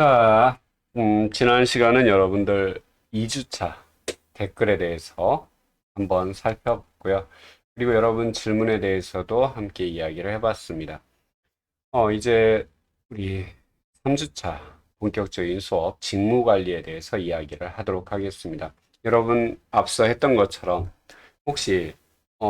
자, 지난 시간은 여러분들 2주차 댓글에 대해서 한번 살펴봤고요. 그리고 여러분 질문에 대해서도 함께 이야기를 해봤습니다. 이제 우리 3주차 본격적인 수업 직무관리에 대해서 이야기를 하도록 하겠습니다. 여러분 앞서 했던 것처럼 혹시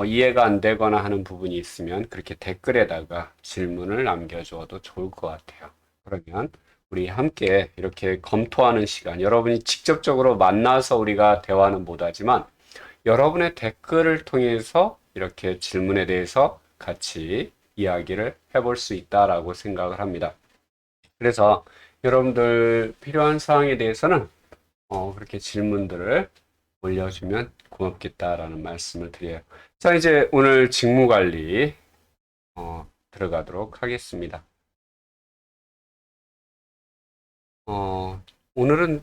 이해가 안 되거나 하는 부분이 있으면 그렇게 댓글에다가 질문을 남겨주어도 좋을 것 같아요. 그러면 우리 함께 이렇게 검토하는 시간, 여러분이 직접적으로 만나서 우리가 대화는 못하지만 여러분의 댓글을 통해서 이렇게 질문에 대해서 같이 이야기를 해볼 수 있다라고 생각을 합니다. 그래서 여러분들 필요한 사항에 대해서는 그렇게 질문들을 올려주면 고맙겠다라는 말씀을 드려요. 자, 이제 오늘 직무관리 들어가도록 하겠습니다. 오늘은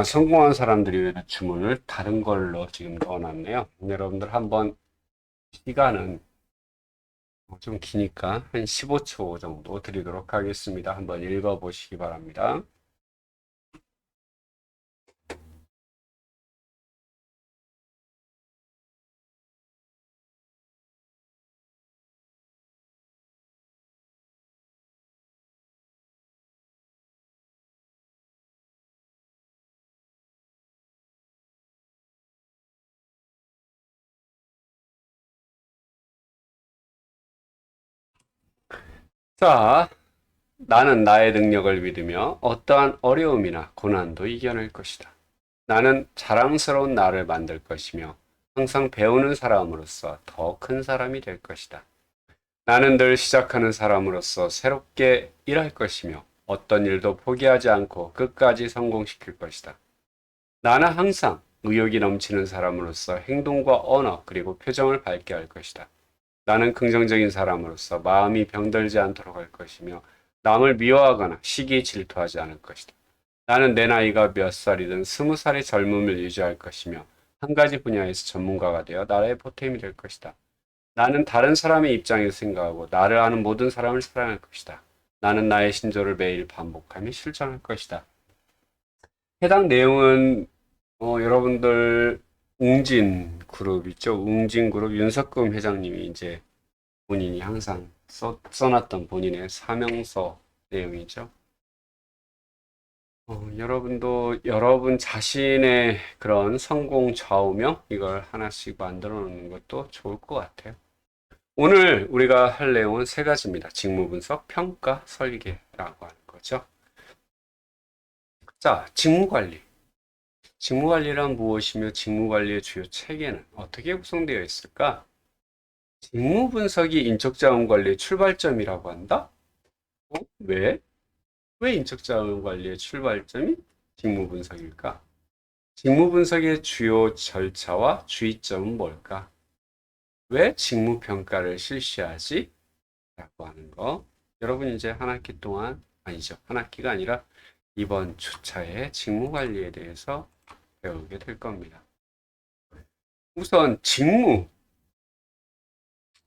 성공한 사람들이 왜 주문을 다른 걸로 지금 넣어놨네요. 여러분들 한번 시간은 좀 기니까 한 15초 정도 드리도록 하겠습니다. 한번 읽어보시기 바랍니다. 자, 나는 나의 능력을 믿으며 어떠한 어려움이나 고난도 이겨낼 것이다. 나는 자랑스러운 나를 만들 것이며 항상 배우는 사람으로서 더 큰 사람이 될 것이다. 나는 늘 시작하는 사람으로서 새롭게 일할 것이며 어떤 일도 포기하지 않고 끝까지 성공시킬 것이다. 나는 항상 의욕이 넘치는 사람으로서 행동과 언어 그리고 표정을 밝게 할 것이다. 나는 긍정적인 사람으로서 마음이 병들지 않도록 할 것이며 남을 미워하거나 시기에 질투하지 않을 것이다. 나는 내 나이가 몇 살이든 20살의 젊음을 유지할 것이며 한 가지 분야에서 전문가가 되어 나라의 보탬이 될 것이다. 나는 다른 사람의 입장에서 생각하고 나를 아는 모든 사람을 사랑할 것이다. 나는 나의 신조를 매일 반복하며 실천할 것이다. 해당 내용은 여러분들 웅진 그룹 있죠? 웅진 그룹 윤석금 회장님이 이제 본인이 항상 써놨던 본인의 사명서 내용이죠. 여러분도 여러분 자신의 그런 성공 좌우명 이걸 하나씩 만들어 놓는 것도 좋을 것 같아요. 오늘 우리가 할 내용은 세 가지입니다. 직무 분석, 평가, 설계라고 하는 거죠. 자, 직무 관리. 직무 관리란 무엇이며 직무 관리의 주요 체계는 어떻게 구성되어 있을까? 직무 분석이 인적 자원 관리의 출발점이라고 한다? 왜? 왜 인적 자원 관리의 출발점이 직무 분석일까? 직무 분석의 주요 절차와 주의점은 뭘까? 왜 직무 평가를 실시하지? 라고 하는 거. 여러분 이제 한 학기 동안, 아니죠. 한 학기가 아니라 이번 주차의 직무 관리에 대해서 배우게 될 겁니다. 우선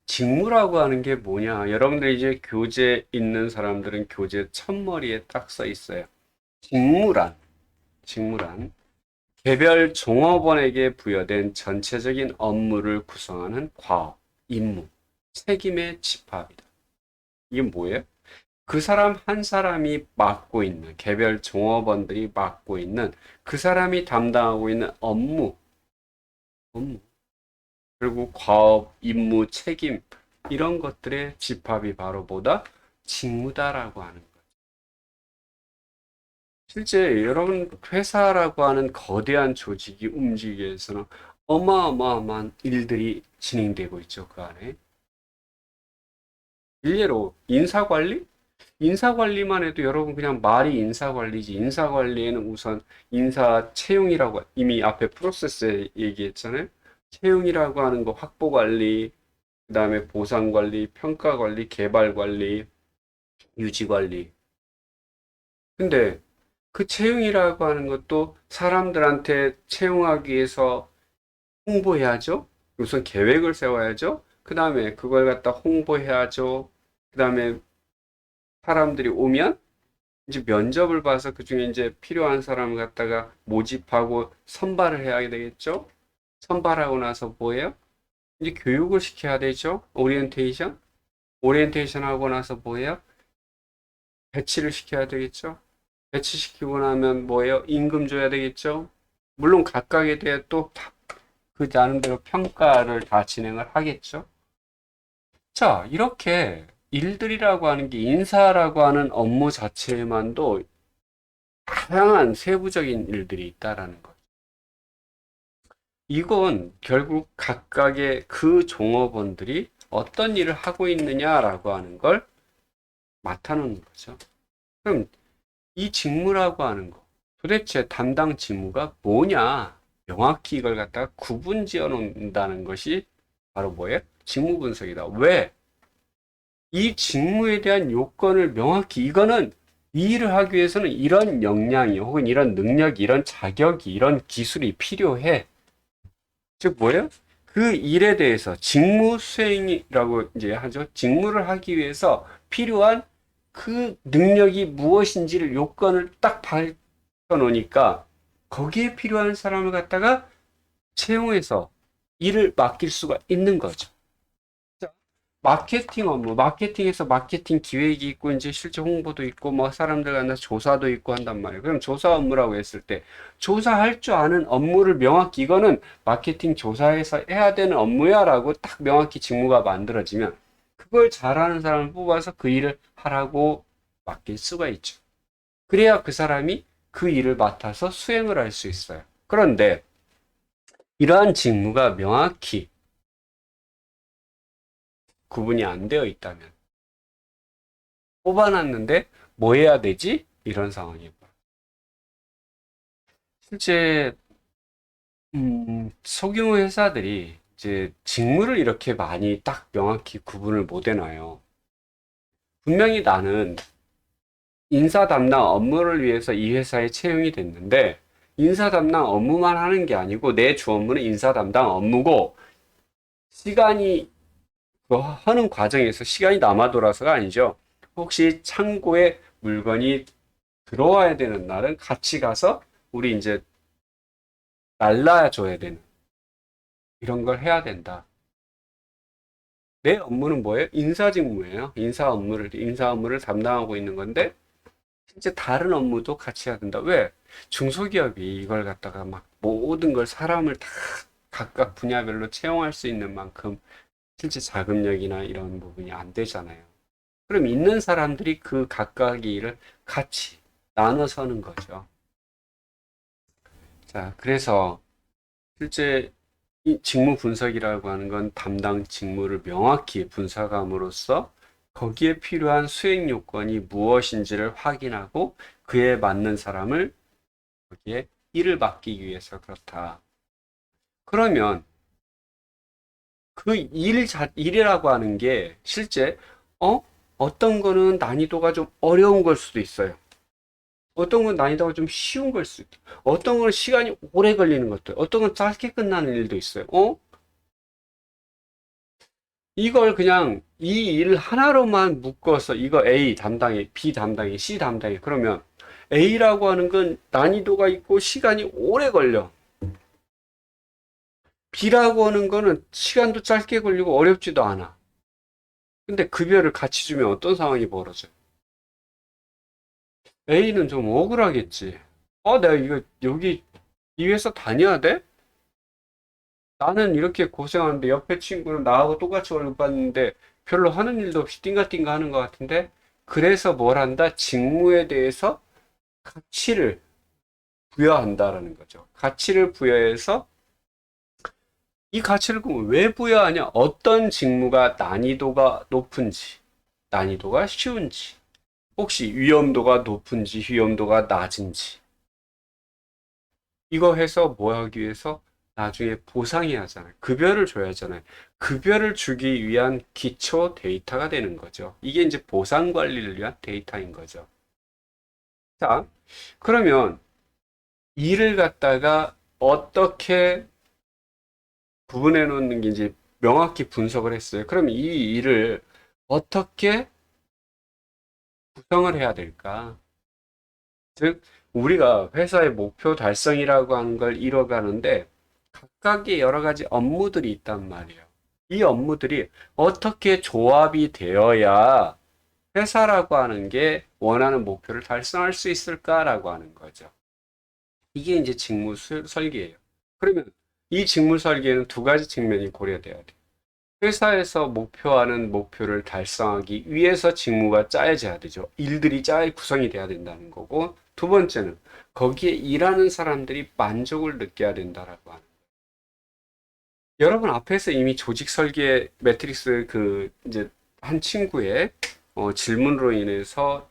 직무라고 하는 게 뭐냐? 여러분들 이제 교재 있는 사람들은 교재 첫머리에 딱 써 있어요. 직무란 개별 종업원에게 부여된 전체적인 업무를 구성하는 과업, 임무, 책임의 집합이다. 이게 뭐예요? 그 사람 한 사람이 맡고 있는, 개별 종업원들이 맡고 있는, 그 사람이 담당하고 있는 업무, 그리고 과업, 임무, 책임, 이런 것들의 집합이 바로 뭐다? 직무다라고 하는 거예요. 실제 여러분 회사라고 하는 거대한 조직이 움직이기 위해서는 어마어마한 일들이 진행되고 있죠, 그 안에. 일례로 인사관리? 인사관리만 해도 여러분 그냥 말이 인사관리지. 인사관리에는 우선 인사 채용이라고 이미 앞에 프로세스에 얘기했잖아요. 채용이라고 하는 거 확보관리, 그 다음에 보상관리, 평가관리, 개발관리, 유지관리. 근데 그 채용이라고 하는 것도 사람들한테 채용하기 위해서 홍보해야죠. 우선 계획을 세워야죠. 그 다음에 그걸 갖다 홍보해야죠. 그 다음에 사람들이 오면 이제 면접을 봐서 그중에 이제 필요한 사람을 갖다가 모집하고 선발을 해야 되겠죠? 선발하고 나서 뭐예요? 이제 교육을 시켜야 되죠? 오리엔테이션? 오리엔테이션 하고 나서 뭐예요? 배치를 시켜야 되겠죠? 배치시키고 나면 뭐예요? 임금 줘야 되겠죠? 물론 각각에 대해 또 그 나름대로 평가를 다 진행을 하겠죠? 자, 이렇게 일들이라고 하는 게 인사라고 하는 업무 자체에만도 다양한 세부적인 일들이 있다라는 거죠. 이건 결국 각각의 그 종업원들이 어떤 일을 하고 있느냐라고 하는 걸 나타내는 거죠. 그럼 이 직무라고 하는 거, 도대체 담당 직무가 뭐냐? 명확히 이걸 갖다가 구분 지어 놓는다는 것이 바로 뭐예요? 직무 분석이다. 왜? 이 직무에 대한 요건을 명확히 이거는 이 일을 하기 위해서는 이런 역량이 혹은 이런 능력이 이런 자격이 이런 기술이 필요해. 즉 뭐예요? 그 일에 대해서 직무 수행이라고 이제 하죠. 직무를 하기 위해서 필요한 그 능력이 무엇인지를 요건을 딱 밝혀 놓으니까 거기에 필요한 사람을 갖다가 채용해서 일을 맡길 수가 있는 거죠. 마케팅 업무, 마케팅에서 마케팅 기획이 있고, 이제 실제 홍보도 있고, 뭐, 사람들 간다 조사도 있고 한단 말이에요. 그럼 조사 업무라고 했을 때, 조사할 줄 아는 업무를 명확히, 이거는 마케팅 조사에서 해야 되는 업무야 라고 딱 명확히 직무가 만들어지면, 그걸 잘하는 사람을 뽑아서 그 일을 하라고 맡길 수가 있죠. 그래야 그 사람이 그 일을 맡아서 수행을 할 수 있어요. 그런데, 이러한 직무가 명확히 구분이 안 되어 있다면, 뽑아놨는데 뭐 해야 되지? 이런 상황이에요. 실제 소규모 회사들이 이제 직무를 이렇게 많이 딱 명확히 구분을 못 해놔요. 분명히 나는 인사 담당 업무를 위해서 이 회사에 채용이 됐는데 인사 담당 업무만 하는 게 아니고 내 주 업무는 인사 담당 업무고 시간이 그거 하는 과정에서 시간이 남아 돌아서가 아니죠. 혹시 창고에 물건이 들어와야 되는 날은 같이 가서 우리 이제 날라줘야 되는 이런 걸 해야 된다. 내 업무는 뭐예요? 인사 직무예요. 인사 업무를 담당하고 있는 건데 실제 다른 업무도 같이 해야 된다. 왜? 중소기업이 이걸 갖다가 막 모든 걸 사람을 다 각각 분야별로 채용할 수 있는 만큼 실제 자금력이나 이런 부분이 안 되잖아요. 그럼 있는 사람들이 그 각각의 일을 같이 나눠서 하는 거죠. 자, 그래서 실제 이 직무 분석이라고 하는 건 담당 직무를 명확히 분석함으로써 거기에 필요한 수행 요건이 무엇인지를 확인하고 그에 맞는 사람을 거기에 일을 맡기기 위해서 그렇다. 그러면 그 일이라고 하는 게 실제 어떤 거는 난이도가 좀 어려운 걸 수도 있어요. 어떤 건 난이도가 좀 쉬운 걸 수도 있고, 어떤 건 시간이 오래 걸리는 것도, 어떤 건 짧게 끝나는 일도 있어요. 이걸 그냥 이 일 하나로만 묶어서 이거 A 담당해, B 담당해, C 담당해. 그러면 A라고 하는 건 난이도가 있고 시간이 오래 걸려. B라고 하는 거는 시간도 짧게 걸리고 어렵지도 않아. 근데 급여를 같이 주면 어떤 상황이 벌어져요? A는 좀 억울하겠지. 내가 이거 여기 이 회사 다녀야 돼? 나는 이렇게 고생하는데 옆에 친구는 나하고 똑같이 월급 받는데 별로 하는 일도 없이 띵가띵가 하는 것 같은데 그래서 뭘 한다? 직무에 대해서 가치를 부여한다라는 거죠. 가치를 부여해서 이 가치를 그럼 왜 부여하냐? 어떤 직무가 난이도가 높은지, 난이도가 쉬운지, 혹시 위험도가 높은지, 위험도가 낮은지 이거 해서 뭐 하기 위해서 나중에 보상해야 하잖아요. 급여를 줘야 하잖아요. 급여를 주기 위한 기초 데이터가 되는 거죠. 이게 이제 보상 관리를 위한 데이터인 거죠. 자, 그러면 일을 갖다가 어떻게 구분해 놓는 게 이제 명확히 분석을 했어요. 그럼 이 일을 어떻게 구성을 해야 될까? 즉, 우리가 회사의 목표 달성이라고 하는 걸 이뤄가는데 각각의 여러 가지 업무들이 있단 말이에요. 이 업무들이 어떻게 조합이 되어야 회사라고 하는 게 원하는 목표를 달성할 수 있을까라고 하는 거죠. 이게 이제 직무 설계예요. 그러면 이 직무 설계에는 두 가지 측면이 고려돼야 돼요. 회사에서 목표하는 목표를 달성하기 위해서 직무가 짜여져야 되죠. 일들이 구성이 돼야 된다는 거고, 두 번째는 거기에 일하는 사람들이 만족을 느껴야 된다라고 하는. 여러분 앞에서 이미 조직 설계 매트릭스 이제 한 친구의 질문으로 인해서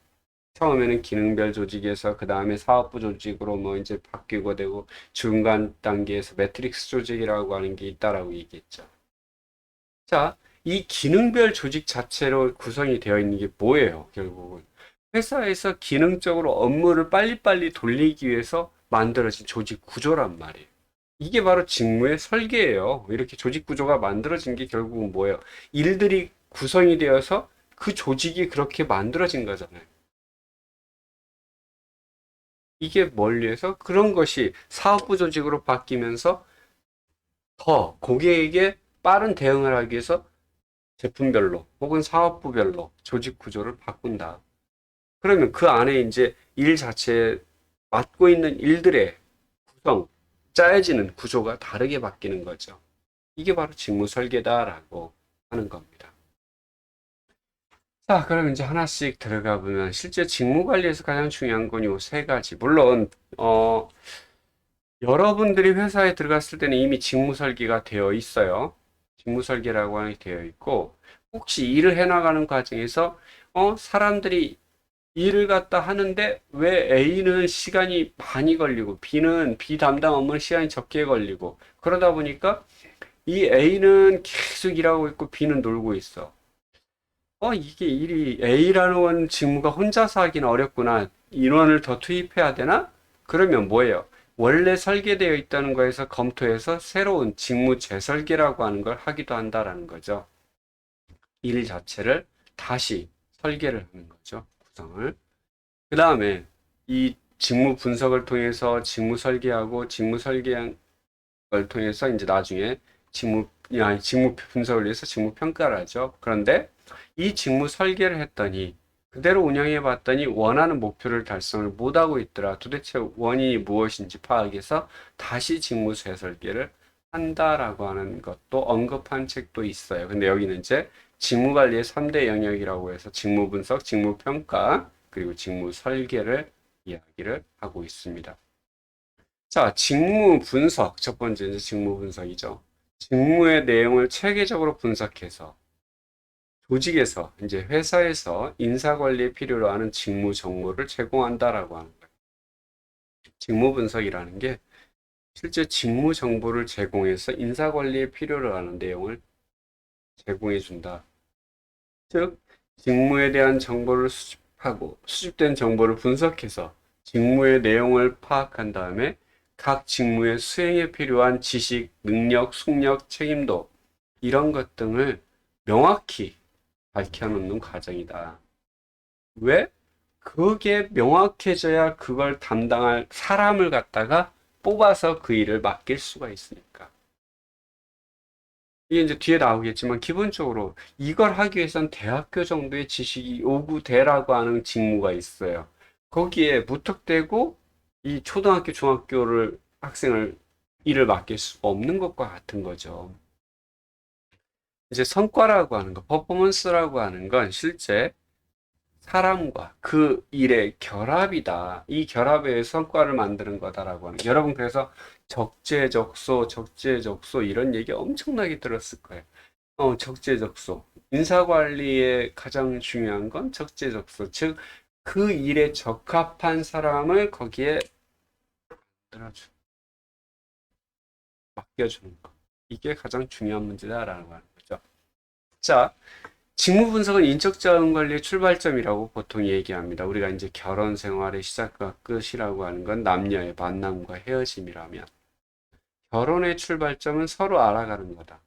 처음에는 기능별 조직에서 그 다음에 사업부 조직으로 뭐 이제 바뀌고 되고 중간 단계에서 매트릭스 조직이라고 하는 게 있다라고 얘기했죠. 자, 이 기능별 조직 자체로 구성이 되어 있는 게 뭐예요? 결국은 회사에서 기능적으로 업무를 빨리빨리 돌리기 위해서 만들어진 조직 구조란 말이에요. 이게 바로 직무의 설계예요. 이렇게 조직 구조가 만들어진 게 결국은 뭐예요? 일들이 구성이 되어서 그 조직이 그렇게 만들어진 거잖아요. 이게 뭘 위해서? 그런 것이 사업부 조직으로 바뀌면서 더 고객에게 빠른 대응을 하기 위해서 제품별로 혹은 사업부별로 조직 구조를 바꾼다. 그러면 그 안에 이제 일 자체에 맡고 있는 일들의 구성, 짜여지는 구조가 다르게 바뀌는 거죠. 이게 바로 직무 설계다라고 하는 겁니다. 자, 그럼 이제 하나씩 들어가 보면 실제 직무 관리에서 가장 중요한 건 요 세 가지. 물론 여러분들이 회사에 들어갔을 때는 이미 직무 설계가 되어 있어요. 직무 설계라고 하는 게 되어 있고 혹시 일을 해나가는 과정에서 사람들이 일을 갖다 하는데 왜 A는 시간이 많이 걸리고 B 담당 업무는 시간이 적게 걸리고 그러다 보니까 이 A는 계속 일하고 있고 B는 놀고 있어. 이게 일이 A라는 직무가 혼자서 하기는 어렵구나. 인원을 더 투입해야 되나? 그러면 뭐예요? 원래 설계되어 있다는 거에서 검토해서 새로운 직무 재설계라고 하는 걸 하기도 한다라는 거죠. 일 자체를 다시 설계를 하는 거죠. 구성을. 그 다음에 이 직무 분석을 통해서 직무 설계하고 직무 설계한 걸 통해서 이제 나중에 직무 분석을 위해서 직무 평가를 하죠. 그런데 이 직무 설계를 했더니 그대로 운영해 봤더니 원하는 목표를 달성을 못하고 있더라. 도대체 원인이 무엇인지 파악해서 다시 직무 재설계를 한다라고 하는 것도 언급한 책도 있어요. 근데 여기는 이제 직무 관리의 3대 영역이라고 해서 직무 분석, 직무 평가, 그리고 직무 설계를 이야기를 하고 있습니다. 자, 직무 분석. 첫 번째 이제 직무 분석이죠. 직무의 내용을 체계적으로 분석해서 조직에서 이제 회사에서 인사 관리에 필요로 하는 직무 정보를 제공한다라고 하는 거예요. 직무 분석이라는 게 실제 직무 정보를 제공해서 인사 관리에 필요로 하는 내용을 제공해 준다. 즉, 직무에 대한 정보를 수집하고 수집된 정보를 분석해서 직무의 내용을 파악한 다음에 각 직무의 수행에 필요한 지식, 능력, 숙력, 책임도 이런 것 등을 명확히 밝혀놓는 과정이다. 왜? 그게 명확해져야 그걸 담당할 사람을 갖다가 뽑아서 그 일을 맡길 수가 있으니까. 이게 이제 뒤에 나오겠지만 기본적으로 이걸 하기 위해선 대학교 정도의 지식이 요구되라고 하는 직무가 있어요. 거기에 무턱대고 이 초등학교, 중학교를 학생을 일을 맡길 수 없는 것과 같은 거죠. 이제 성과라고 하는 거, 퍼포먼스라고 하는 건 실제 사람과 그 일의 결합이다. 이 결합의 성과를 만드는 거다라고 하는. 여러분 그래서 적재적소, 적재적소 이런 얘기 엄청나게 들었을 거예요. 적재적소. 인사관리에 가장 중요한 건 적재적소. 즉, 그 일에 적합한 사람을 거기에 만들어주, 맡겨주는 거. 이게 가장 중요한 문제다라는 거죠. 자, 직무 분석은 인적 자원 관리의 출발점이라고 보통 얘기합니다. 우리가 이제 결혼 생활의 시작과 끝이라고 하는 건 남녀의 만남과 헤어짐이라면 결혼의 출발점은 서로 알아가는 거다.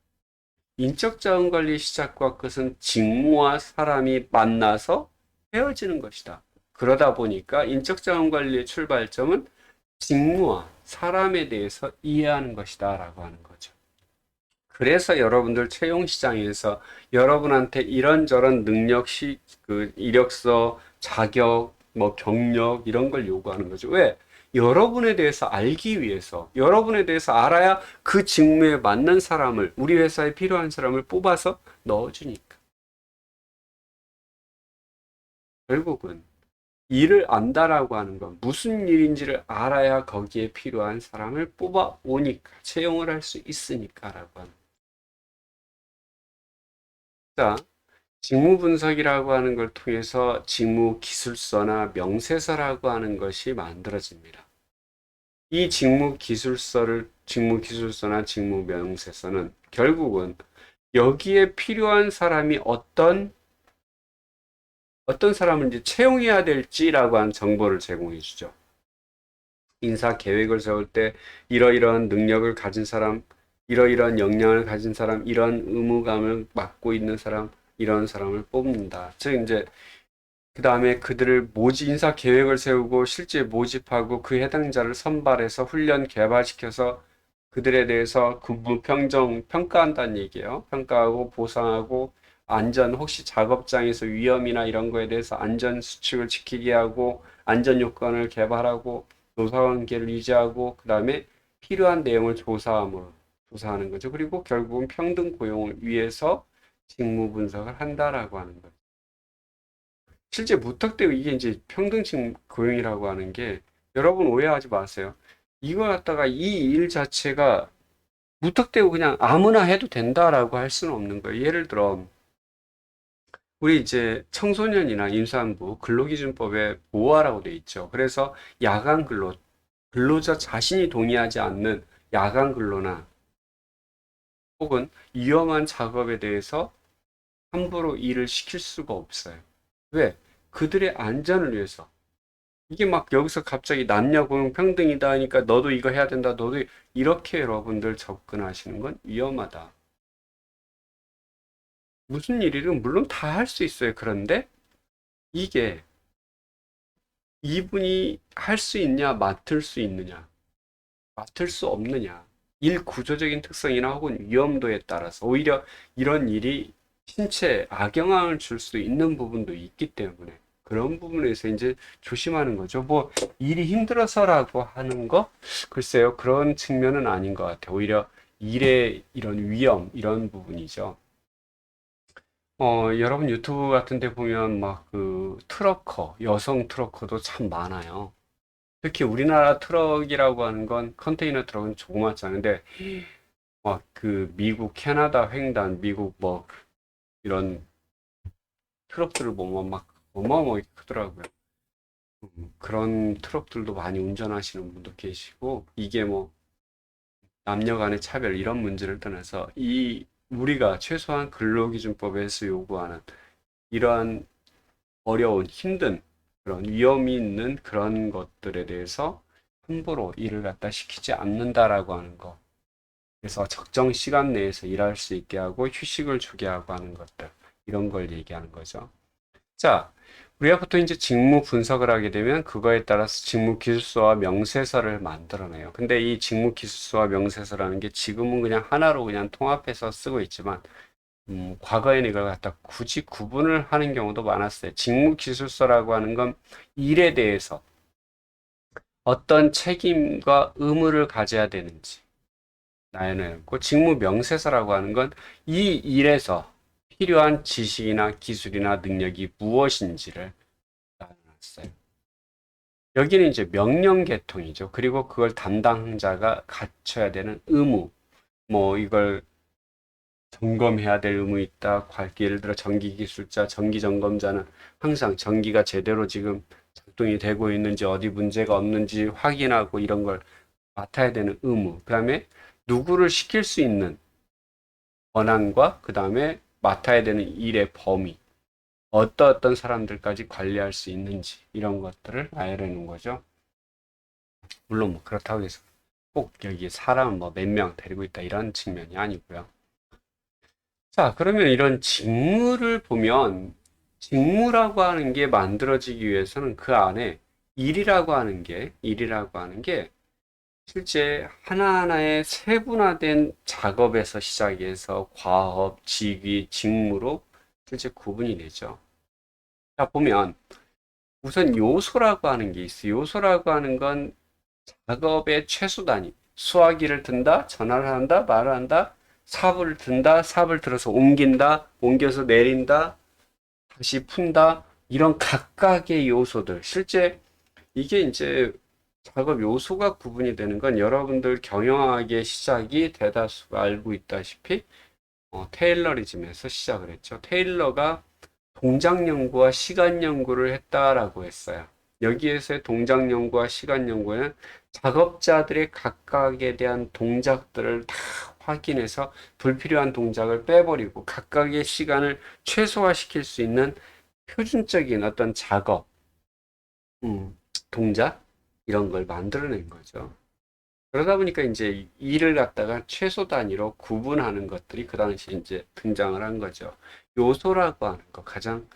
인적 자원 관리의 시작과 끝은 직무와 사람이 만나서 헤어지는 것이다. 그러다 보니까 인적 자원 관리의 출발점은 직무와 사람에 대해서 이해하는 것이다 라고 하는 거죠. 그래서 여러분들 채용 시장에서 여러분한테 이런저런 그 이력서, 자격, 뭐 경력 이런 걸 요구하는 거죠. 왜? 여러분에 대해서 알기 위해서, 여러분에 대해서 알아야 그 직무에 맞는 사람을, 우리 회사에 필요한 사람을 뽑아서 넣어주니까. 결국은 일을 안다라고 하는 건 무슨 일인지를 알아야 거기에 필요한 사람을 뽑아 오니까, 채용을 할 수 있으니까라고 하는. 자, 직무 분석이라고 하는 걸 통해서 직무 기술서나 명세서라고 하는 것이 만들어집니다. 이 직무 기술서나 직무 명세서는 결국은 여기에 필요한 사람이 어떤 사람을 이제 채용해야 될지라고 하는 정보를 제공해 주죠. 인사 계획을 세울 때 이러이러한 능력을 가진 사람, 이러이러한 역량을 가진 사람, 이런 의무감을 맡고 있는 사람, 이런 사람을 뽑는다. 즉 이제 그 다음에 그들을 인사 계획을 세우고 실제 모집하고 그 해당자를 선발해서 훈련 개발시켜서 그들에 대해서 근무 평가한다는 얘기예요. 평가하고 보상하고 혹시 작업장에서 위험이나 이런 거에 대해서 안전 수칙을 지키게 하고 안전 요건을 개발하고 노사관계를 유지하고 그 다음에 필요한 내용을 조사하는 거죠. 그리고 결국은 평등 고용을 위해서 직무 분석을 한다라고 하는 거죠. 실제 무턱대고 이게 이제 평등직 고용이라고 하는 게 여러분 오해하지 마세요. 이거 갖다가 이 일 자체가 무턱대고 그냥 아무나 해도 된다라고 할 수는 없는 거예요. 예를 들어 우리 이제 청소년이나 임산부 근로기준법에 보호하라고 돼 있죠. 그래서 야간 근로자 자신이 동의하지 않는 야간 근로나 혹은 위험한 작업에 대해서 함부로 일을 시킬 수가 없어요. 왜? 그들의 안전을 위해서. 이게 막 여기서 갑자기 남녀 고용 평등이다 하니까 너도 이거 해야 된다. 이렇게 여러분들 접근하시는 건 위험하다. 무슨 일이든 물론 다 할 수 있어요. 그런데 이게 이분이 할 수 있냐, 맡을 수 있느냐, 맡을 수 없느냐. 일 구조적인 특성이나 혹은 위험도에 따라서 오히려 이런 일이 신체에 악영향을 줄 수 있는 부분도 있기 때문에 그런 부분에서 이제 조심하는 거죠. 뭐 일이 힘들어서라고 하는 거 글쎄요, 그런 측면은 아닌 것 같아요. 오히려 일의 이런 위험 이런 부분이죠. 여러분 유튜브 같은 데 보면 막 그 트러커, 여성 트러커도 참 많아요. 특히 우리나라 트럭이라고 하는 건 컨테이너 트럭은 조그맣잖아요. 근데 막 그 미국 캐나다 횡단, 미국 뭐 이런 트럭들을 보면 막 어마어마하게 크더라고요. 그런 트럭들도 많이 운전하시는 분도 계시고 이게 뭐 남녀 간의 차별 이런 문제를 떠나서 이 우리가 최소한 근로기준법에서 요구하는 이러한 어려운 힘든 그런 위험이 있는 그런 것들에 대해서 함부로 일을 갖다 시키지 않는다라고 하는 거. 그래서 적정 시간 내에서 일할 수 있게 하고 휴식을 주게 하고 하는 것들. 이런 걸 얘기하는 거죠. 자, 우리가 보통 이제 직무 분석을 하게 되면 그거에 따라서 직무 기술서와 명세서를 만들어내요. 근데 이 직무 기술서와 명세서라는 게 지금은 그냥 하나로 그냥 통합해서 쓰고 있지만, 과거에는 이걸 갖다 굳이 구분을 하는 경우도 많았어요. 직무 기술서라고 하는 건 일에 대해서 어떤 책임과 의무를 가져야 되는지 나열해놓고, 직무 명세서라고 하는 건 이 일에서 필요한 지식이나 기술이나 능력이 무엇인지를 나눠놨어요. 여기는 이제 명령 계통이죠. 그리고 그걸 담당자가 갖춰야 되는 의무, 뭐 이걸 점검해야 될 의무 있다. 예를 들어 전기기술자, 전기점검자는 항상 전기가 제대로 지금 작동이 되고 있는지 어디 문제가 없는지 확인하고 이런 걸 맡아야 되는 의무. 그 다음에 누구를 시킬 수 있는 권한과 그 다음에 맡아야 되는 일의 범위. 어떤 사람들까지 관리할 수 있는지 이런 것들을 나열해 놓은 거죠. 물론 뭐 그렇다고 해서 꼭 여기 사람 뭐 몇 명 데리고 있다 이런 측면이 아니고요. 자, 그러면 이런 직무를 보면 직무라고 하는 게 만들어지기 위해서는 그 안에 일이라고 하는 게 실제 하나하나의 세분화된 작업에서 시작해서 과업, 직위, 직무로 실제 구분이 되죠. 자, 보면 우선 요소라고 하는 게 있어요. 요소라고 하는 건 작업의 최소 단위. 수화기를 든다, 전화를 한다, 말을 한다, 삽을 든다, 삽을 들어서 옮긴다, 옮겨서 내린다, 다시 푼다. 이런 각각의 요소들. 실제 이게 이제 작업 요소가 구분이 되는 건 여러분들 경영학의 시작이 대다수가 알고 있다시피 테일러리즘에서 시작을 했죠. 테일러가 동작 연구와 시간 연구를 했다라고 했어요. 여기에서의 동작 연구와 시간 연구는 작업자들의 각각에 대한 동작들을 다 확인해서 불필요한 동작을 빼버리고 각각의 시간을 최소화시킬 수 있는 표준적인 어떤 작업, 동작 이런 걸 만들어낸 거죠. 그러다 보니까 이제 일을 갖다가 최소 단위로 구분하는 것들이 그 당시 이제 등장을 한 거죠. 요소라고 하는 거, 가장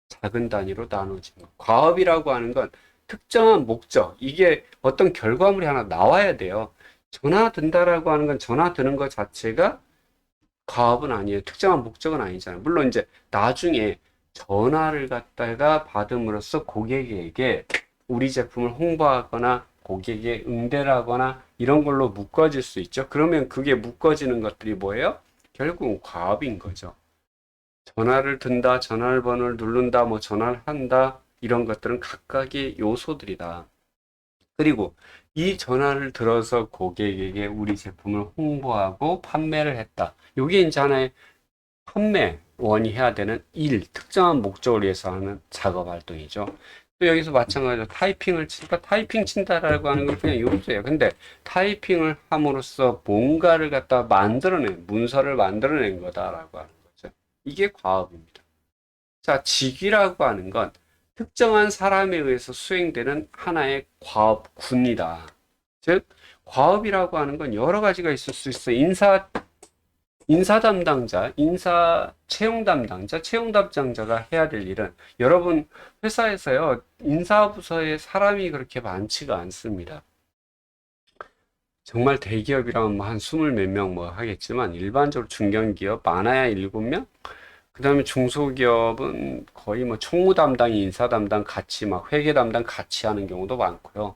작은 단위로 나눠진 거. 과업이라고 하는 건 특정한 목적, 이게 어떤 결과물이 하나 나와야 돼요. 전화 든다라고 하는 건 전화 드는 것 자체가 과업은 아니에요. 특정한 목적은 아니잖아요. 물론 이제 나중에 전화를 갖다가 받음으로써 고객에게 우리 제품을 홍보하거나 고객의 응대를 하거나 이런 걸로 묶어질 수 있죠. 그러면 그게 묶어지는 것들이 뭐예요? 결국은 과업인 거죠. 전화를 든다, 전화번호를 누른다, 뭐 전화를 한다, 이런 것들은 각각의 요소들이다. 그리고 이 전화를 들어서 고객에게 우리 제품을 홍보하고 판매를 했다. 이게 이제 하나의 판매원이 해야 되는 일, 특정한 목적을 위해서 하는 작업 활동이죠. 또 여기서 마찬가지로 타이핑을 친다, 타이핑 친다라고 하는 건 그냥 요소예요. 근데 타이핑을 함으로써 뭔가를 갖다 만들어낸, 문서를 만들어낸 거다라고 하는 거죠. 이게 과업입니다. 자, 직위라고 하는 건 특정한 사람에 의해서 수행되는 하나의 과업군이다. 즉, 과업이라고 하는 건 여러 가지가 있을 수 있어. 인사 담당자, 인사 채용 담당자, 채용 담당자가 해야 될 일은 여러분 회사에서요, 인사부서에 사람이 그렇게 많지가 않습니다. 정말 대기업이라면 뭐한 스물 몇 명 뭐 하겠지만 일반적으로 중견기업 많아야 일곱 명? 그 다음에 중소기업은 거의 뭐 총무 담당, 인사 담당 같이 막 회계 담당 같이 하는 경우도 많고요.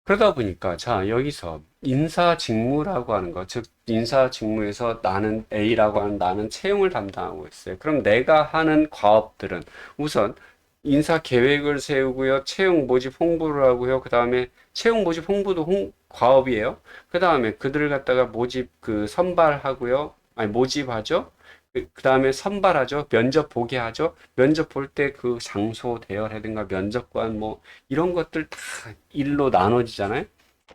그러다 보니까 자 여기서 인사 직무라고 하는 거, 즉 인사 직무에서 나는 A라고 하는 나는 채용을 담당하고 있어요. 그럼 내가 하는 과업들은 우선 인사 계획을 세우고요, 채용 모집 홍보를 하고요, 그 다음에 채용 모집 홍보도 과업이에요. 그 다음에 그들을 갖다가 모집 그 선발하고요, 아니 모집하죠. 그 다음에 선발하죠. 면접 보게 하죠. 면접 볼 때 그 장소 대여라든가 면접관 뭐 이런 것들 다 일로 나눠지잖아요.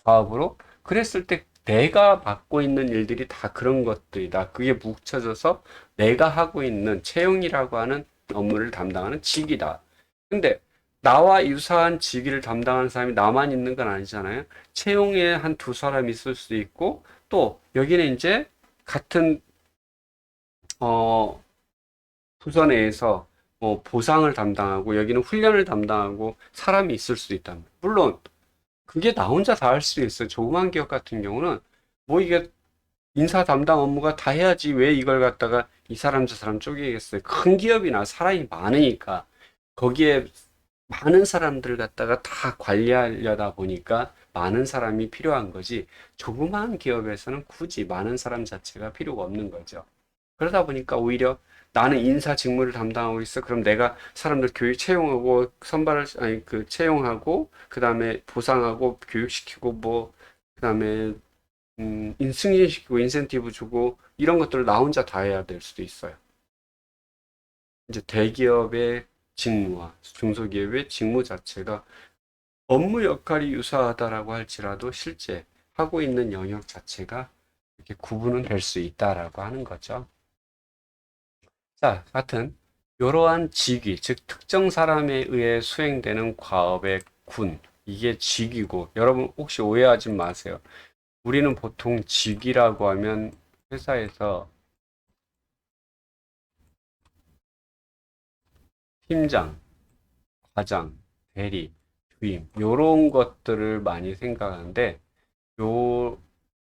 과업으로. 그랬을 때 내가 맡고 있는 일들이 다 그런 것들이다. 그게 뭉쳐져서 내가 하고 있는 채용이라고 하는 업무를 담당하는 직이다. 근데 나와 유사한 직위를 담당하는 사람이 나만 있는 건 아니잖아요. 채용에 한 두 사람 있을 수 있고 또 여기는 이제 같은 어 부서 내에서 보상을 담당하고 여기는 훈련을 담당하고 사람이 있을 수도 있다. 물론 그게 나 혼자 다 할 수 있어요. 조그만 기업 같은 경우는 뭐 이게 인사 담당 업무가 다 해야지 왜 이걸 갖다가 이 사람 저 사람 쪼개겠어요. 큰 기업이나 사람이 많으니까 거기에 많은 사람들 갖다가 다 관리하려다 보니까 많은 사람이 필요한 거지. 조그마한 기업에서는 굳이 많은 사람 자체가 필요가 없는 거죠. 그러다 보니까 오히려 나는 인사 직무를 담당하고 있어. 그럼 내가 사람들 교육 채용하고 선발을 아니 그 채용하고 그다음에 보상하고 교육시키고 뭐 그다음에 승진시키고 인센티브 주고 이런 것들을 나 혼자 다 해야 될 수도 있어요. 이제 대기업의 직무와 중소기업의 직무 자체가 업무 역할이 유사하다라고 할지라도 실제 하고 있는 영역 자체가 이렇게 구분은 될 수 있다라고 하는 거죠. 자, 같은 이러한 직위, 즉 특정 사람에 의해 수행되는 과업의 군, 이게 직위고, 여러분 혹시 오해하지 마세요. 우리는 보통 직위라고 하면 회사에서 팀장, 과장, 대리, 주임 요런 것들을 많이 생각하는데 요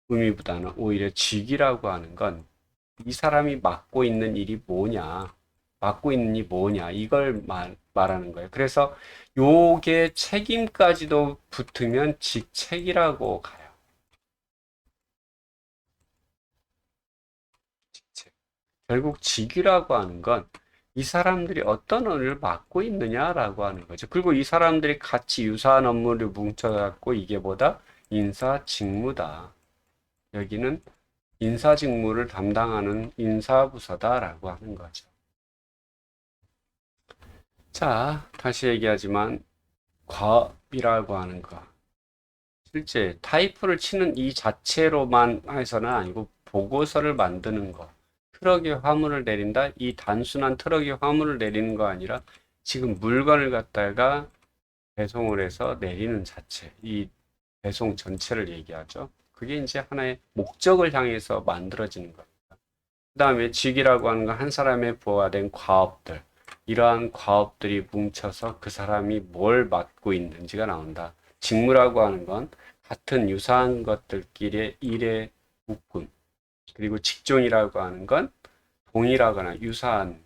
의미보다는 오히려 직이라고 하는 건 이 사람이 맡고 있는 일이 뭐냐, 맡고 있는 일이 뭐냐 이걸 말하는 거예요. 그래서 요게 책임까지도 붙으면 직책이라고 가요. 직책. 결국 직이라고 하는 건 이 사람들이 어떤 일을 맡고 있느냐라고 하는 거죠. 그리고 이 사람들이 같이 유사한 업무를 뭉쳐갖고 이게 뭐다? 인사 직무다. 여기는 인사 직무를 담당하는 인사부서다라고 하는 거죠. 자, 다시 얘기하지만 과업이라고 하는 거. 실제 타이프를 치는 이 자체로만 해서는 아니고 보고서를 만드는 거. 트럭에 화물을 내린다. 이 단순한 트럭에 화물을 내리는 거 아니라 지금 물건을 갖다가 배송을 해서 내리는 자체. 이 배송 전체를 얘기하죠. 그게 이제 하나의 목적을 향해서 만들어지는 겁니다. 그 다음에 직이라고 하는 건 한 사람의 부과된 과업들. 이러한 과업들이 뭉쳐서 그 사람이 뭘 맡고 있는지가 나온다. 직무라고 하는 건 같은 유사한 것들끼리의 일의 묶음. 그리고 직종이라고 하는 건 동일하거나 유사한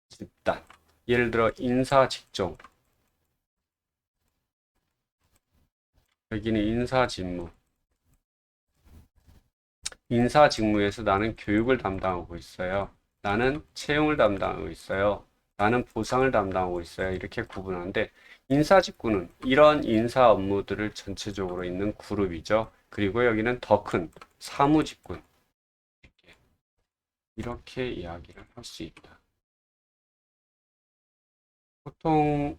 집단. 예를 들어 인사 직종. 여기는 인사 직무. 인사 직무에서 나는 교육을 담당하고 있어요. 나는 채용을 담당하고 있어요. 나는 보상을 담당하고 있어요. 이렇게 구분하는데 인사 직구는 이런 인사 업무들을 전체적으로 있는 그룹이죠. 그리고 여기는 더 큰 사무 직군. 이렇게 이야기를 할 수 있다. 보통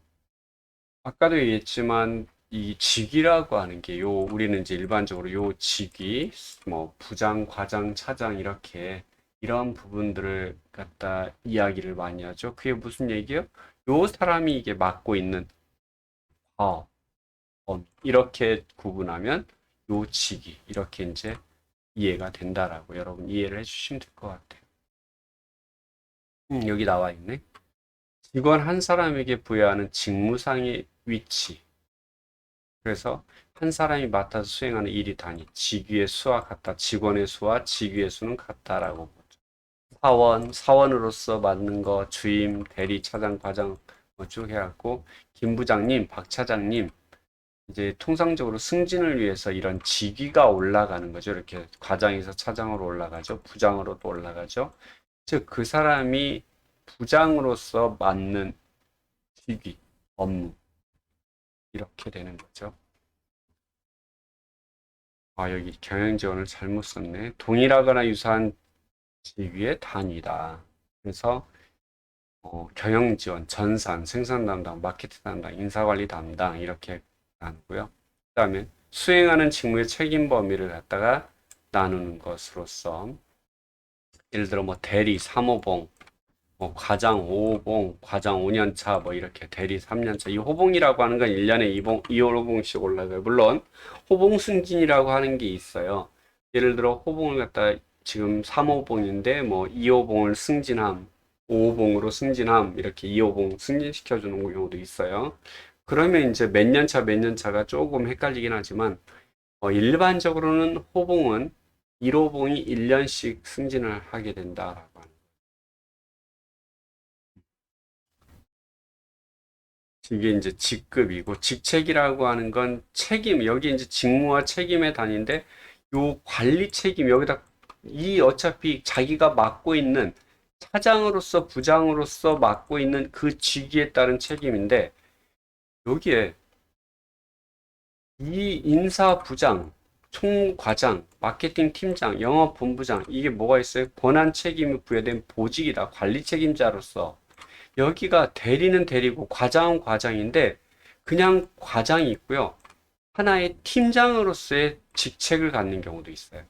아까도 얘기했지만 이 직이라고 하는 게 요 우리는 이제 일반적으로 요 직위 뭐 부장, 과장, 차장 이렇게 이런 부분들을 갖다 이야기를 많이 하죠. 그게 무슨 얘기예요? 요 사람이 이게 맡고 있는 어, 이렇게 구분하면 요 직위 이렇게 이제 이해가 된다라고 여러분 이해를 해주시면 될 것 같아요. 여기 나와 있네. 직원 한 사람에게 부여하는 직무상의 위치. 그래서 한 사람이 맡아서 수행하는 일이 단위, 직위의 수와 같다. 직원의 수와 직위의 수는 같다라고 보죠. 사원으로서 맡는 거, 주임, 대리, 차장, 과장 쭉 해갖고 김 부장님, 박 차장님 이제 통상적으로 승진을 위해서 이런 직위가 올라가는 거죠. 이렇게 과장에서 차장으로 올라가죠. 부장으로도 올라가죠. 즉 그 사람이 부장으로서 맡는 직위, 업무 이렇게 되는 거죠. 아, 여기 경영지원을 잘못 썼네. 동일하거나 유사한 직위의 단위다. 그래서 경영지원, 전산, 생산 담당, 마케팅 담당, 인사관리 담당 이렇게 나누고요. 그 다음에 수행하는 직무의 책임 범위를 갖다가 나누는 것으로서 예를 들어 뭐 대리 3호봉, 뭐 과장 5호봉, 과장 5년차 뭐 이렇게 대리 3년차 이 호봉이라고 하는 건 1년에 2호봉씩 올라가요. 물론 호봉 승진이라고 하는 게 있어요. 예를 들어 호봉을 갖다 지금 3호봉인데 뭐 2호봉을 승진함, 5호봉으로 승진함 이렇게 2호봉 승진시켜 주는 경우도 있어요. 그러면 이제 몇 년 차가 조금 헷갈리긴 하지만 일반적으로는 호봉은 1호봉이 1년씩 승진을 하게 된다라고 합니다. 이게 이제 직급이고 직책이라고 하는 건 책임 여기 이제 직무와 책임의 단위인데 요 관리 책임 여기다 이 어차피 자기가 맡고 있는 차장으로서 부장으로서 맡고 있는 그 직위에 따른 책임인데 여기에 이 인사부장, 총과장, 마케팅 팀장, 영업본부장 이게 뭐가 있어요? 권한 책임이 부여된 보직이다. 관리 책임자로서 여기가 대리는 대리고 과장은 과장인데 그냥 과장이 있고요. 하나의 팀장으로서의 직책을 갖는 경우도 있어요.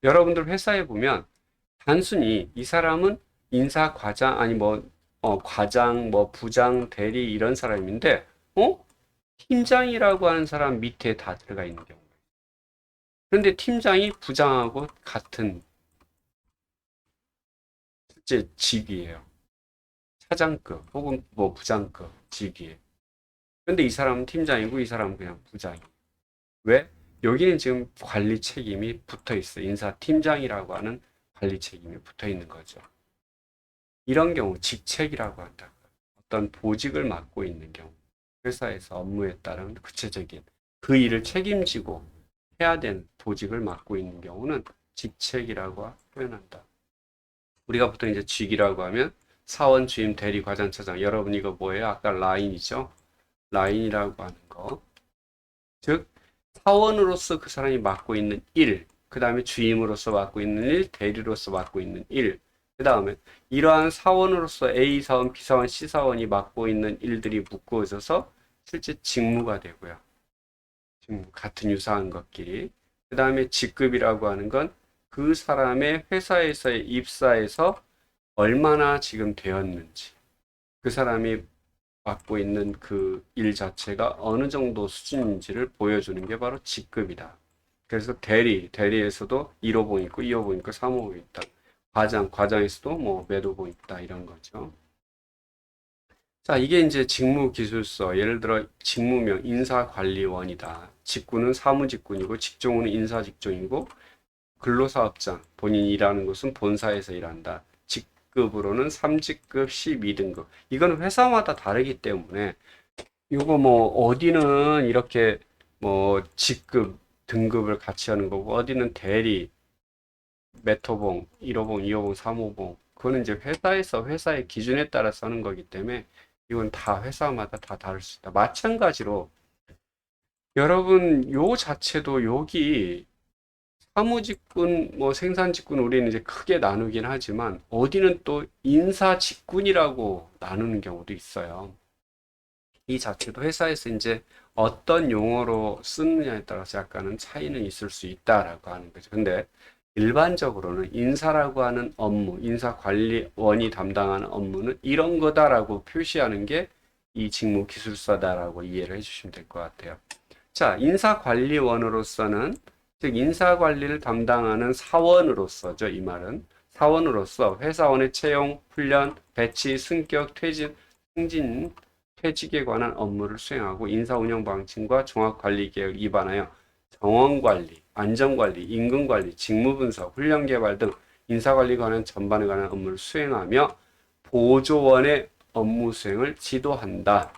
여러분들 회사에 보면 단순히 이 사람은 인사 과장 아니 뭐 과장 뭐 부장 대리 이런 사람인데 팀장이라고 하는 사람 밑에 다 들어가 있는 경우. 그런데 팀장이 부장하고 같은 실제 직위예요. 차장급 혹은 뭐 부장급 직위에. 근데 이 사람은 팀장이고 이 사람은 그냥 부장이. 왜? 여기는 지금 관리 책임이 붙어 있어. 인사팀장이라고 하는 관리 책임이 붙어 있는 거죠. 이런 경우 직책이라고 한다. 어떤 보직을 맡고 있는 경우. 회사에서 업무에 따른 구체적인 그 일을 책임지고 해야 되는 보직을 맡고 있는 경우는 직책이라고 표현한다. 우리가 보통 이제 직이라고 하면 사원, 주임, 대리, 과장, 차장. 여러분 이거 뭐예요? 아까 라인이죠? 라인이라고 하는 거. 즉 사원으로서 그 사람이 맡고 있는 일, 그 다음에 주임으로서 맡고 있는 일, 대리로서 맡고 있는 일, 그 다음에 이러한 사원으로서 A 사원, B 사원, C 사원이 맡고 있는 일들이 묶어져서 실제 직무가 되고요. 직무, 같은 유사한 것끼리. 그 다음에 직급이라고 하는 건 그 사람의 회사에서의 입사에서 얼마나 지금 되었는지, 그 사람이 맡고 있는 그 일 자체가 어느 정도 수준인지를 보여주는 게 바로 직급이다. 그래서 대리에서도 1호봉 있고 2호봉 있고 3호봉 있다. 과장에서도 뭐 매도봉 있다. 이런 거죠. 자, 이게 이제 직무기술서. 예를 들어 직무명 인사관리원이다. 직군은 사무직군이고 직종은 인사직종이고 근로사업장 본인이 일하는 곳은 본사에서 일한다. 직급으로는 3직급 12등급. 이건 회사마다 다르기 때문에 이거 뭐 어디는 이렇게 뭐 직급 등급을 같이 하는 거고 어디는 대리, 메토봉, 1호봉, 2호봉, 3호봉 그거는 이제 회사에서 회사의 기준에 따라서 하는 거기 때문에 이건 다 회사마다 다 다를 수 있다. 마찬가지로 여러분 요 자체도 여기 사무직군, 뭐 생산직군 우리는 이제 크게 나누긴 하지만 어디는 또 인사직군이라고 나누는 경우도 있어요. 이 자체도 회사에서 이제 어떤 용어로 쓰느냐에 따라서 약간은 차이는 있을 수 있다라고 하는 거죠. 근데 일반적으로는 인사라고 하는 업무, 인사관리원이 담당하는 업무는 이런 거다라고 표시하는 게 이 직무 기술서다라고 이해를 해주시면 될 것 같아요. 자, 인사관리원으로서는 즉 인사관리를 담당하는 사원으로서죠. 이 말은 사원으로서 회사원의 채용, 훈련, 배치, 승격, 승진, 퇴직에 관한 업무를 수행하고 인사운영 방침과 종합관리계획을 위반하여 정원관리, 안전관리, 임금관리, 직무분석, 훈련개발 등 인사관리 관련 전반에 관한 업무를 수행하며 보조원의 업무 수행을 지도한다.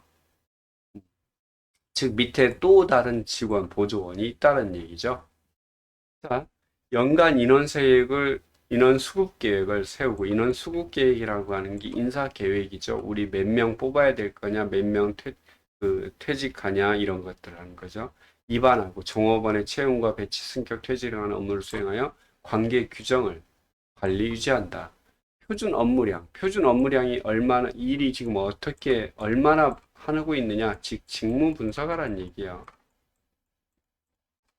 즉 밑에 또 다른 직원, 보조원이 있다는 얘기죠. 자, 연간 인원 수급 계획을 세우고 인원 수급 계획이라고 하는 게 인사 계획이죠. 우리 몇 명 뽑아야 될 거냐, 몇 명 퇴직하냐 이런 것들 하는 거죠. 입안하고 종업원의 채용과 배치, 승격, 퇴직을 하는 업무를 수행하여 관계 규정을 관리 유지한다. 표준 업무량이 얼마나 일이 지금 어떻게 얼마나 하고 있느냐, 즉 직무 분석하라는 얘기예요.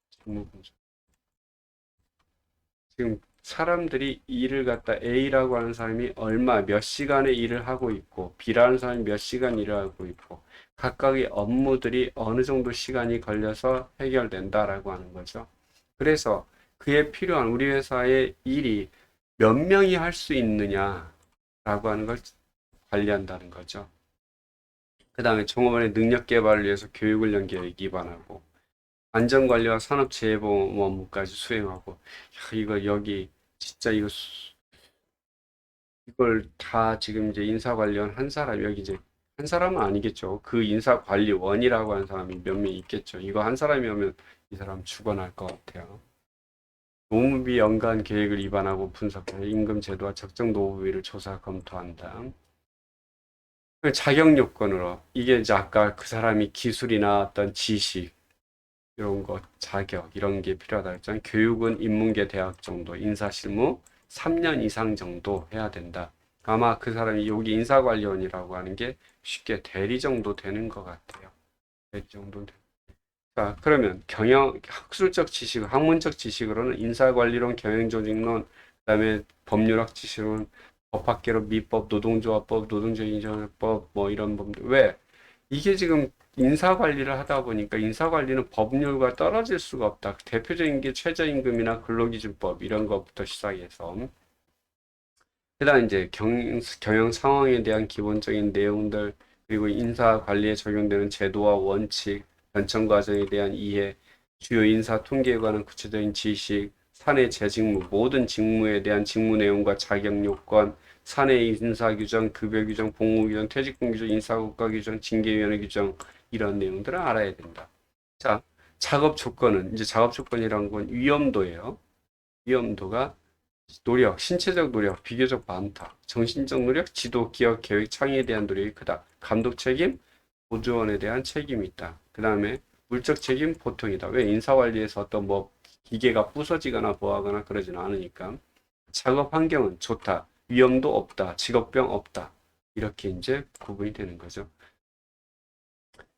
직무 분석. 지금 사람들이 일을 갖다 A라고 하는 사람이 몇 시간의 일을 하고 있고 B라는 사람이 몇 시간 일을 하고 있고 각각의 업무들이 어느 정도 시간이 걸려서 해결된다라고 하는 거죠. 그래서 그에 필요한 우리 회사의 일이 몇 명이 할 수 있느냐라고 하는 걸 관리한다는 거죠. 그 다음에 종업원의 능력 개발을 위해서 교육훈련 계획 기반하고 안전관리와 산업재해보험 업무까지 수행하고 이거 여기 진짜 이걸 다 지금 이제 인사관리원 한 사람 여기 이제 한 사람은 아니겠죠. 그 인사관리원이라고 하는 사람이 몇 명 있겠죠. 이거 한 사람이 오면 이 사람 죽어날 것 같아요. 노무비 연간 계획을 위반하고 분석해 임금 제도와 적정 노무비를 조사 검토한다. 자격 요건으로 이게 이제 아까 그 사람이 기술이나 어떤 지식 이런 것, 자격, 이런 게 필요하다 했잖아요. 교육은 인문계 대학 정도, 인사실무 3년 이상 정도 해야 된다. 아마 그 사람이 여기 인사관리원이라고 하는 게 쉽게 대리 정도 되는 것 같아요. 대리 정도. 자, 그러면 학술적 지식, 학문적 지식으로는 인사관리론, 경영조직론, 그다음에 법률학 지식은 법학개론, 미법, 노동조합법, 노동조인정법, 뭐 이런 법들. 왜? 이게 지금 인사관리를 하다 보니까 인사관리는 법률과 떨어질 수가 없다. 대표적인 게 최저임금이나 근로기준법 이런 것부터 시작해서 그다음 이제 경영 상황에 대한 기본적인 내용들, 그리고 인사 관리에 적용되는 제도와 원칙, 변청 과정에 대한 이해, 주요 인사 통계에 관한 구체적인 지식, 사내 재직무, 모든 직무에 대한 직무 내용과 자격 요건, 사내 인사 규정, 급여 규정, 복무 규정, 퇴직금 규정, 인사국가 규정, 징계위원회 규정, 이런 내용들을 알아야 된다. 자, 작업 조건은, 이제 작업 조건이란 건 위험도예요. 위험도가 노력, 신체적 노력 비교적 많다. 정신적 노력, 지도, 기업, 계획, 창의에 대한 노력이 크다. 감독 책임, 보조원에 대한 책임이 있다. 그 다음에 물적 책임 보통이다. 왜 인사관리에서 어떤 뭐 기계가 부서지거나 뭐하거나 그러지는 않으니까. 작업 환경은 좋다. 위험도 없다. 직업병 없다. 이렇게 이제 구분이 되는 거죠.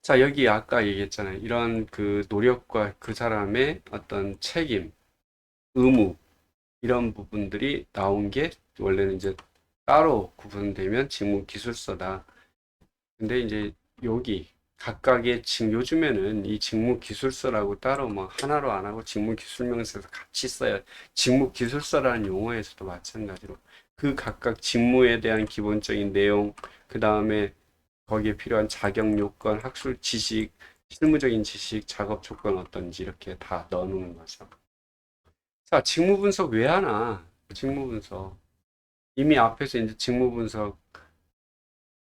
자, 여기 아까 얘기했잖아요. 이런 그 노력과 그 사람의 어떤 책임, 의무, 이런 부분들이 나온 게 원래는 이제 따로 구분되면 직무기술서다. 근데 이제 여기 각각의 요즘에는 이 직무기술서라고 따로 뭐 하나로 안 하고 직무기술명에서 같이 써요. 직무기술서라는 용어에서도 마찬가지로 그 각각 직무에 대한 기본적인 내용, 그 다음에 거기에 필요한 자격 요건, 학술 지식, 실무적인 지식, 작업 조건 어떤지 이렇게 다 넣어놓는 거죠. 자, 직무 분석 왜 하나? 직무 분석. 이미 앞에서 이제 직무 분석,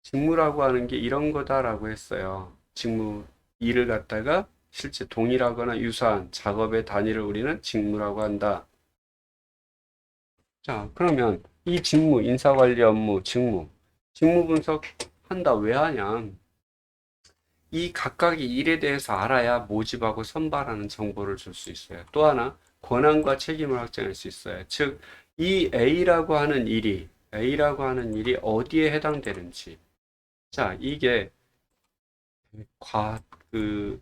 직무라고 하는 게 이런 거다라고 했어요. 직무, 일을 갖다가 실제 동일하거나 유사한 작업의 단위를 우리는 직무라고 한다. 자, 그러면 이 직무, 인사관리 업무, 직무 분석 한다. 왜 하냐? 이 각각의 일에 대해서 알아야 모집하고 선발하는 정보를 줄 수 있어요. 또 하나, 권한과 책임을 확정할 수 있어요. 즉, 이 A라고 하는 일이 어디에 해당되는지. 자, 이게 과,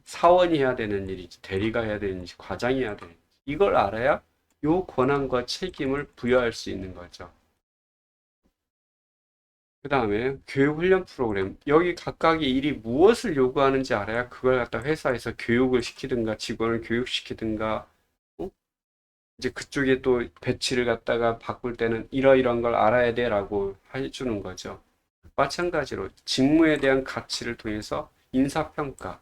사원이 해야 되는 일인지, 대리가 해야 되는지, 과장이 해야 되는지. 이걸 알아야 요 권한과 책임을 부여할 수 있는 거죠. 그 다음에 교육훈련 프로그램. 여기 각각의 일이 무엇을 요구하는지 알아야 그걸 갖다 회사에서 교육을 시키든가 직원을 교육시키든가 어? 이제 그쪽에 또 배치를 갖다가 바꿀 때는 이러이러한 걸 알아야 돼라고 해주는 거죠. 마찬가지로 직무에 대한 가치를 통해서 인사평가.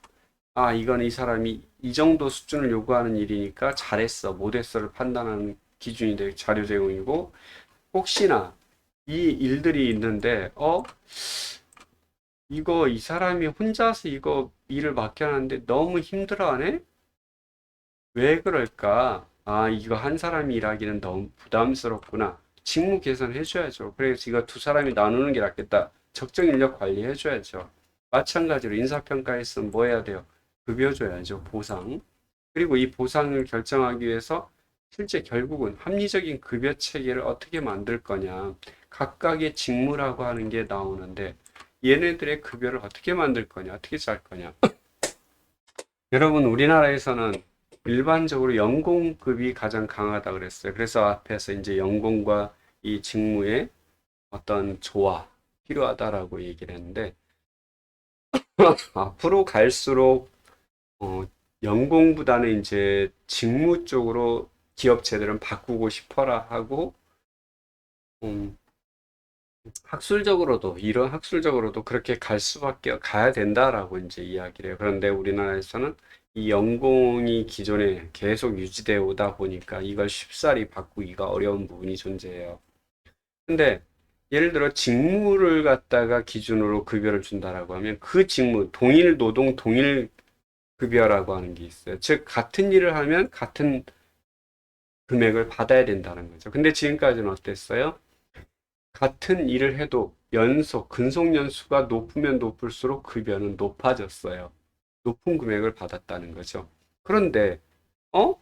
아, 이건 이 사람이 이 정도 수준을 요구하는 일이니까 잘했어, 못했어를 판단하는 기준이 될 자료 제공이고, 혹시나 이 일들이 있는데, 이거 이 사람이 혼자서 이거 일을 맡겨놨는데 너무 힘들어하네? 왜 그럴까? 아, 이거 한 사람이 일하기는 너무 부담스럽구나. 직무 개선해줘야죠. 그래서 이거 두 사람이 나누는 게 낫겠다. 적정 인력 관리해줘야죠. 마찬가지로 인사평가에서는 뭐 해야 돼요? 급여 줘야죠. 보상. 그리고 이 보상을 결정하기 위해서 실제 결국은 합리적인 급여 체계를 어떻게 만들 거냐. 각각의 직무라고 하는 게 나오는데 얘네들의 급여를 어떻게 만들 거냐, 어떻게 짤 거냐. 여러분, 우리나라에서는 일반적으로 연공급이 가장 강하다 그랬어요. 그래서 앞에서 이제 연공과 이 직무의 어떤 조화 필요하다라고 얘기를 했는데 앞으로 갈수록 어, 연공보다는 이제 직무 쪽으로 기업체들은 바꾸고 싶어라 하고 음, 이런 학술적으로도 그렇게 갈 수밖에 가야 된다라고 이제 이야기를 해요. 그런데 우리나라에서는 이 연공이 기존에 계속 유지되어 오다 보니까 이걸 쉽사리 바꾸기가 어려운 부분이 존재해요. 근데 예를 들어 직무를 갖다가 기준으로 급여를 준다라고 하면 그 직무, 동일 노동, 동일 급여라고 하는 게 있어요. 즉, 같은 일을 하면 같은 금액을 받아야 된다는 거죠. 근데 지금까지는 어땠어요? 같은 일을 해도 근속 연수가 높으면 높을수록 급여는 높아졌어요. 높은 금액을 받았다는 거죠. 그런데, 어?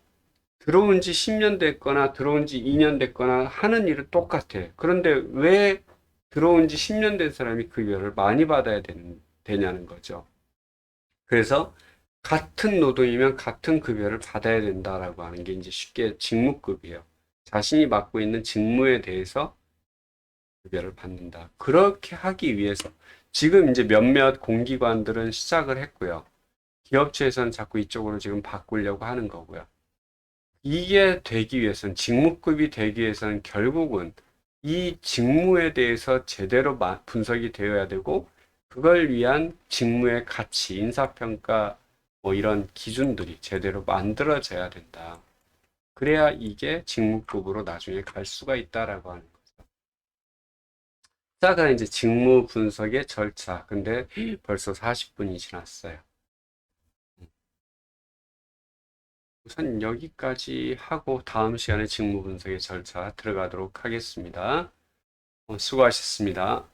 들어온 지 10년 됐거나 들어온 지 2년 됐거나 하는 일은 똑같아. 그런데 왜 들어온 지 10년 된 사람이 급여를 많이 받아야 되냐는 거죠. 그래서 같은 노동이면 같은 급여를 받아야 된다라고 하는 게 이제 쉽게 직무급이에요. 자신이 맡고 있는 직무에 대해서 급여를 받는다. 그렇게 하기 위해서 지금 이제 몇몇 공기관들은 시작을 했고요. 기업체에서는 자꾸 이쪽으로 지금 바꾸려고 하는 거고요. 이게 되기 위해서는 직무급이 되기 위해서는 결국은 이 직무에 대해서 제대로 분석이 되어야 되고, 그걸 위한 직무의 가치, 인사평가, 뭐 이런 기준들이 제대로 만들어져야 된다. 그래야 이게 직무급으로 나중에 갈 수가 있다라고 하는 거죠. 자, 그럼 이제 직무 분석의 절차. 근데 벌써 40분이 지났어요. 우선 여기까지 하고 다음 시간에 직무 분석의 절차 들어가도록 하겠습니다. 수고하셨습니다.